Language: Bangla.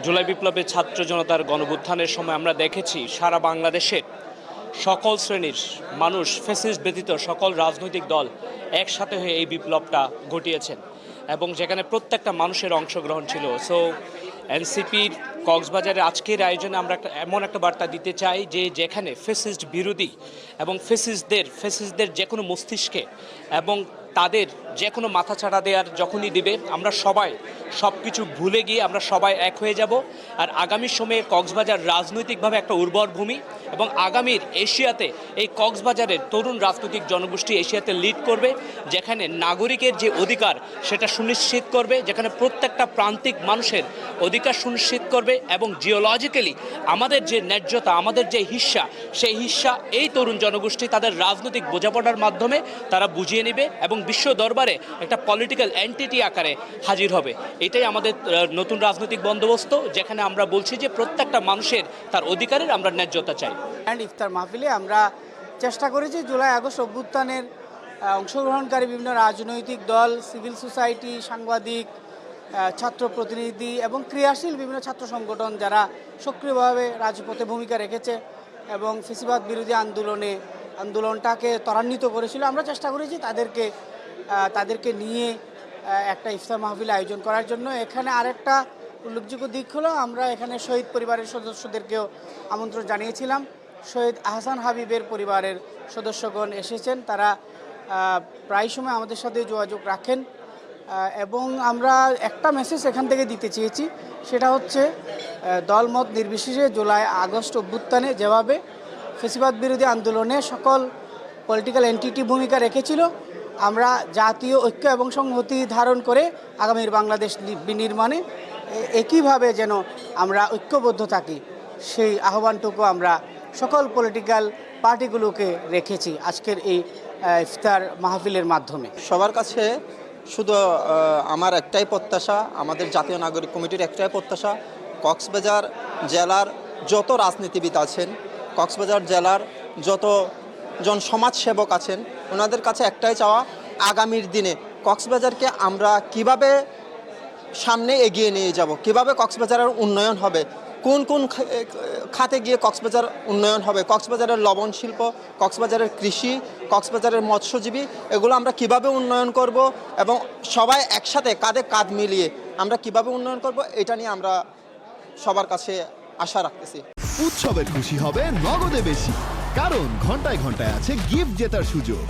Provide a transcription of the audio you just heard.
জুলাই বিপ্লবের ছাত্র জনতার গণভুত্থানের সময় আমরা দেখেছি সারা বাংলাদেশে সকল শ্রেণীর মানুষ, ফ্যাসিস্ট ব্যতীত সকল রাজনৈতিক দল একসাথে হয়ে এই বিপ্লবটা ঘটিয়েছেন এবং যেখানে প্রত্যেকটা মানুষের অংশগ্রহণ ছিল। সো এনসিপির কক্সবাজারের আজকের আয়োজনে আমরা এমন একটা বার্তা দিতে চাই যে যেখানে ফ্যাসিস্ট বিরোধী এবং ফ্যাসিস্টদের যে কোনো মস্তিষ্কে এবং তাদের যে কোনো মাথাচাড়া দেওয়ার যখনই দিবে আমরা সবাই সব কিছু ভুলে গিয়ে আমরা সবাই এক হয়ে যাব। আর আগামী সময়ে কক্সবাজার রাজনৈতিকভাবে একটা উর্বর ভূমি এবং আগামীর এশিয়াতে এই কক্সবাজারের তরুণ রাজনৈতিক জনগোষ্ঠী এশিয়াতে লিড করবে, যেখানে নাগরিকের যে অধিকার সেটা সুনিশ্চিত করবে, যেখানে প্রত্যেকটা প্রান্তিক মানুষের অধিকার সুনিশ্চিত করবে এবং জিওলজিক্যালি আমাদের যে ন্যায্যতা, আমাদের যে হিস্সা, সেই হিস্সা এই তরুণ জনগোষ্ঠী তাদের রাজনৈতিক বোঝাপড়ার মাধ্যমে তারা বুঝিয়ে নেবে এবং বিশ্ব দরবারে একটা পলিটিক্যাল এন্টিটি আকারে হাজির হবে। এটাই আমাদের নতুন রাজনৈতিক বন্দোবস্ত, যেখানে আমরা বলছি যে প্রত্যেকটা মানুষের তার অধিকারের আমরা ন্যায্যতা চাই। ইফতার মাহফিলে আমরা চেষ্টা করেছি জুলাই আগস্ট অভ্যুত্থানের অংশগ্রহণকারী বিভিন্ন রাজনৈতিক দল, সিভিল সোসাইটি, সাংবাদিক, ছাত্র প্রতিনিধি এবং ক্রিয়াশীল বিভিন্ন ছাত্র সংগঠন যারা সক্রিয়ভাবে রাজপথে ভূমিকা রেখেছে এবং ফ্যাসিবাদ বিরোধী আন্দোলনটাকে ত্বরান্বিত করেছিল, আমরা চেষ্টা করেছি তাদেরকে নিয়ে একটা ইফতার মাহফিল আয়োজন করার জন্য। এখানে আরেকটা উল্লেখযোগ্য দিক হলো আমরা এখানে শহীদ পরিবারের সদস্যদেরকেও আমন্ত্রণ জানিয়েছিলাম। শহীদ আহসান হাবিবের পরিবারের সদস্যগণ এসেছেন, তারা প্রায় সময় আমাদের সাথে যোগাযোগ রাখেন এবং আমরা একটা মেসেজ এখান থেকে দিতে চেয়েছি, সেটা হচ্ছে দলমত নির্বিশেষে জুলাই আগস্ট অভ্যুত্থানে যেভাবে ফ্যাসিবাদ বিরোধী আন্দোলনে সকল পলিটিক্যাল এন্টিটি ভূমিকা রেখেছিল, আমরা জাতীয় ঐক্য এবং সংহতি ধারণ করে আগামীর বাংলাদেশ বিনির্মাণে একইভাবে যেন আমরা ঐক্যবদ্ধ থাকি, সেই আহ্বানটুকু আমরা সকল পলিটিক্যাল পার্টিগুলোকে রেখেছি আজকের এই ইফতার মাহফিলের মাধ্যমে। সবার কাছে শুধু আমার একটাই প্রত্যাশা, আমাদের জাতীয় নাগরিক কমিটির একটাই প্রত্যাশা, কক্সবাজার জেলার যত রাজনীতিবিদ আছেন, কক্সবাজার জেলার যতজন সমাজসেবক আছেন, ওনাদের কাছে একটাই চাওয়া, আগামীর দিনে কক্সবাজারকে আমরা কিভাবে সামনে এগিয়ে নিয়ে যাব, কিভাবে কক্সবাজারের উন্নয়ন হবে, কোন কোন খাতে গিয়ে কক্সবাজার উন্নয়ন হবে, কক্সবাজারের লবণ শিল্প, কক্সবাজারের কৃষি, কক্সবাজারের মৎস্যজীবী, এগুলো আমরা কিভাবে উন্নয়ন করব এবং সবাই একসাথে কাঁধে কাঁধ মিলিয়ে আমরা কিভাবে উন্নয়ন করব, এটা নিয়ে আমরা সবার কাছে আশা রাখতেছি। উৎসবের খুশি হবে নগদে বেশি, কারণ ঘন্টায় ঘন্টায় আছে গিফট জেতার সুযোগ।